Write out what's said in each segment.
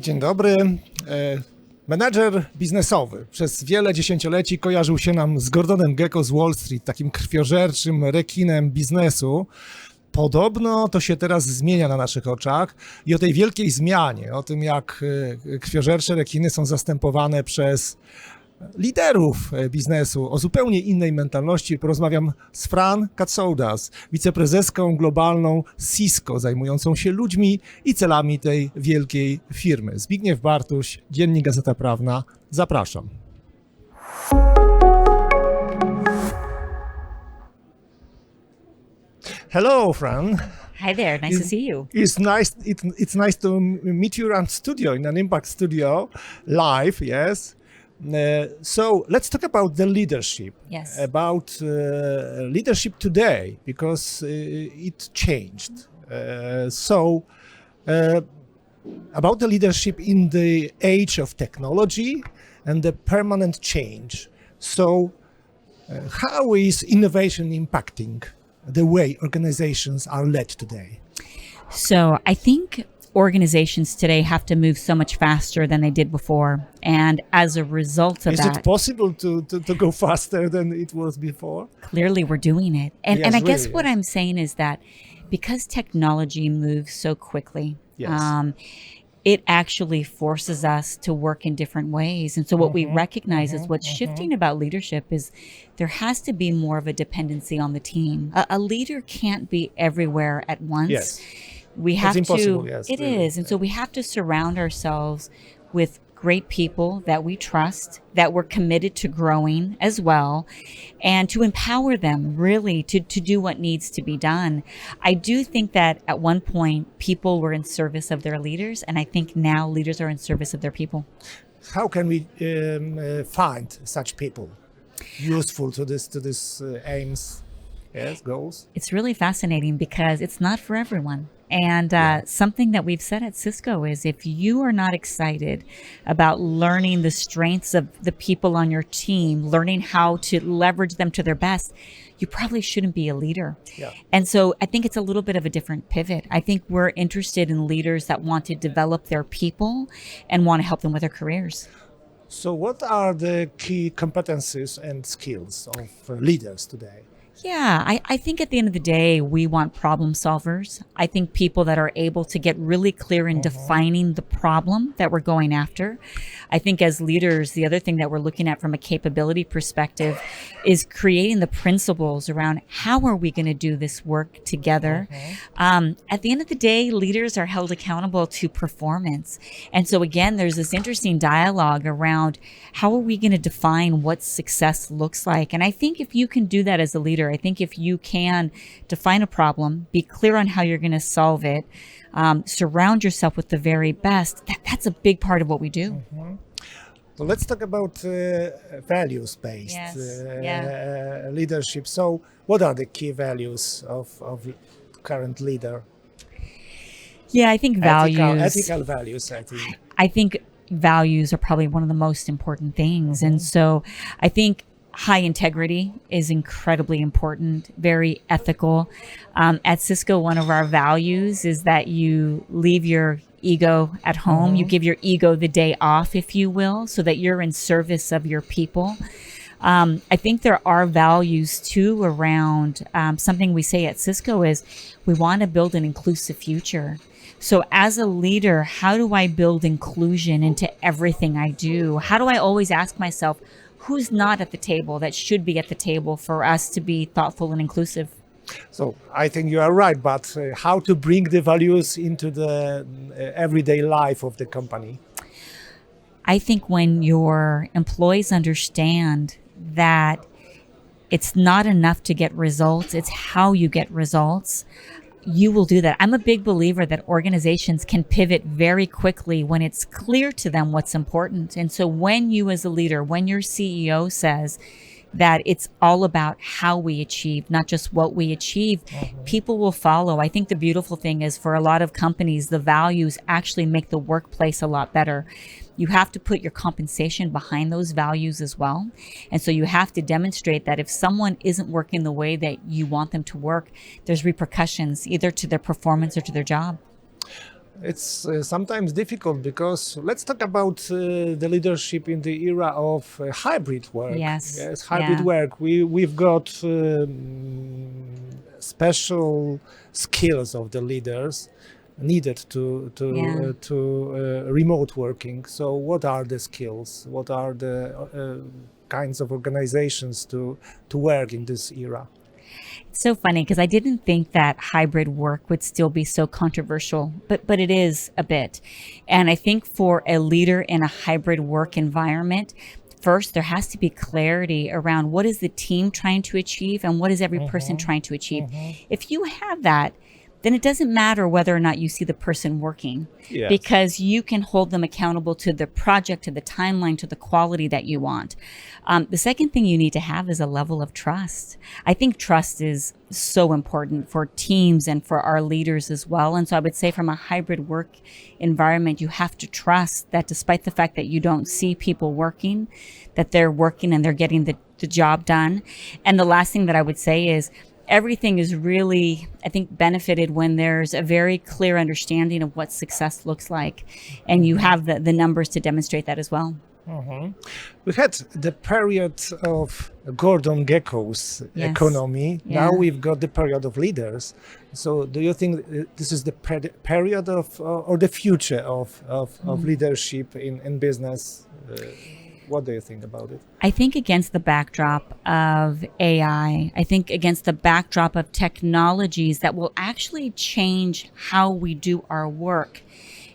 Dzień dobry. Menedżer biznesowy przez wiele dziesięcioleci kojarzył się nam z Gordonem Gekko z Wall Street, takim krwiożerczym rekinem biznesu. Podobno to się teraz zmienia na naszych oczach i o tej wielkiej zmianie, o tym jak krwiożercze rekiny są zastępowane przez liderów biznesu o zupełnie innej mentalności, porozmawiam z Fran Katsoudas, wiceprezeską globalną Cisco, zajmującą się ludźmi i celami tej wielkiej firmy. Zbigniew Bartuś, Dziennik Gazeta Prawna. Zapraszam. Hello, Fran. Hi there, nice to see you. It's nice to meet you around studio, in an Impact studio, live, yes. So let's talk about the leadership. Yes. About leadership today, because it changed. About the leadership in the age of technology and the permanent change. So how is innovation impacting the way organizations are led today? So I think organizations today have to move so much faster than they did before. And as a result of Is it possible to go faster than it was before? Clearly we're doing it. And, Yes, and I guess really, what yes. I'm saying is that because technology moves so quickly, Yes. it actually forces us to work in different ways. And so what we recognize is what's shifting about leadership is there has to be more of a dependency on the team. A leader can't be everywhere at once. Yes. We have impossible, to, yes, it really. is. And so we have to surround ourselves with great people that we trust, that we're committed to growing as well, and to empower them really to do what needs to be done. I do think that at one point people were in service of their leaders, and I think now leaders are in service of their people. How can we find such people useful to this aims, yes, goals? It's really fascinating because it's not for everyone. And something that we've said at Cisco is if you are not excited about learning the strengths of the people on your team, learning how to leverage them to their best, you probably shouldn't be a leader. Yeah. And so I think it's a little bit of a different pivot. I think we're interested in leaders that want to develop their people and want to help them with their careers. So what are the key competencies and skills of leaders today? Yeah, I think at the end of the day, we want problem solvers. I think people that are able to get really clear in defining the problem that we're going after. I think as leaders, the other thing that we're looking at from a capability perspective is creating the principles around how are we going to do this work together. At the end of the day, leaders are held accountable to performance. And so again, there's this interesting dialogue around how are we going to define what success looks like. And I think if you can do that as a leader, I think if you can define a problem, be clear on how you're going to solve it, surround yourself with the very best, that's a big part of what we do. So let's talk about values-based Yes, leadership. So what are the key values of current leader? Yeah, I think values. Ethical values, I think. I think values are probably one of the most important things. And so I think high integrity is incredibly important, very ethical. At Cisco, one of our values is that you leave your ego at home. You give your ego the day off, if you will, so that you're in service of your people. I think there are values too around something we say at Cisco is we want to build an inclusive future. So as a leader, how do I build inclusion into everything I do? How do I always ask myself, who's not at the table that should be at the table for us to be thoughtful and inclusive? So I think you are right, but how to bring the values into the everyday life of the company? I think when your employees understand that it's not enough to get results, it's how you get results, you will do that. I'm a big believer that organizations can pivot very quickly when it's clear to them what's important. And so when you as a leader, when your CEO says that it's all about how we achieve, not just what we achieve, people will follow. I think the beautiful thing is for a lot of companies, the values actually make the workplace a lot better. You have to put your compensation behind those values as well. And so you have to demonstrate that if someone isn't working the way that you want them to work, there's repercussions either to their performance or to their job. It's sometimes difficult because let's talk about the leadership in the era of hybrid work. Yes. Hybrid Yeah. work. We've got special skills of the leaders needed to remote working. So, what are the skills? What are the kinds of organizations to work in this era? It's so funny because I didn't think that hybrid work would still be so controversial, but it is a bit. And I think for a leader in a hybrid work environment, first, there has to be clarity around what is the team trying to achieve and what is every person trying to achieve. If you have that, then it doesn't matter whether or not you see the person working, Yes. because you can hold them accountable to the project, to the timeline, to the quality that you want. The second thing you need to have is a level of trust. I think trust is so important for teams and for our leaders as well. And so I would say from a hybrid work environment, you have to trust that despite the fact that you don't see people working, that they're working and they're getting the job done. And the last thing that I would say is, everything is really, I think, benefited when there's a very clear understanding of what success looks like. And you have the numbers to demonstrate that as well. We had the period of Gordon Gekko's Yes. economy. Yeah. Now we've got the period of leaders. So do you think this is the period of or the future of leadership in business? What do you think about it? I think against the backdrop of AI, I think against the backdrop of technologies that will actually change how we do our work,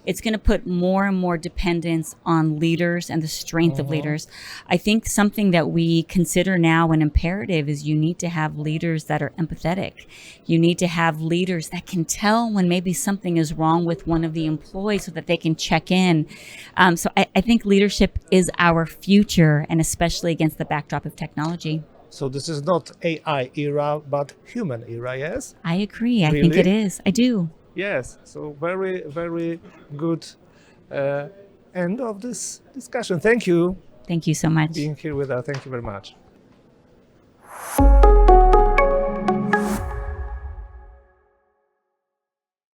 it's going to put more and more dependence on leaders and the strength of leaders. I think something that we consider now an imperative is you need to have leaders that are empathetic. You need to have leaders that can tell when maybe something is wrong with one of the employees so that they can check in. So I think leadership is our future, and especially against the backdrop of technology. So this is not AI era, but human era, yes? I agree. I think it Really? is. I do. Yes. So very, very good end of this discussion. Thank you Thank you so much. for being here with us. Thank you very much.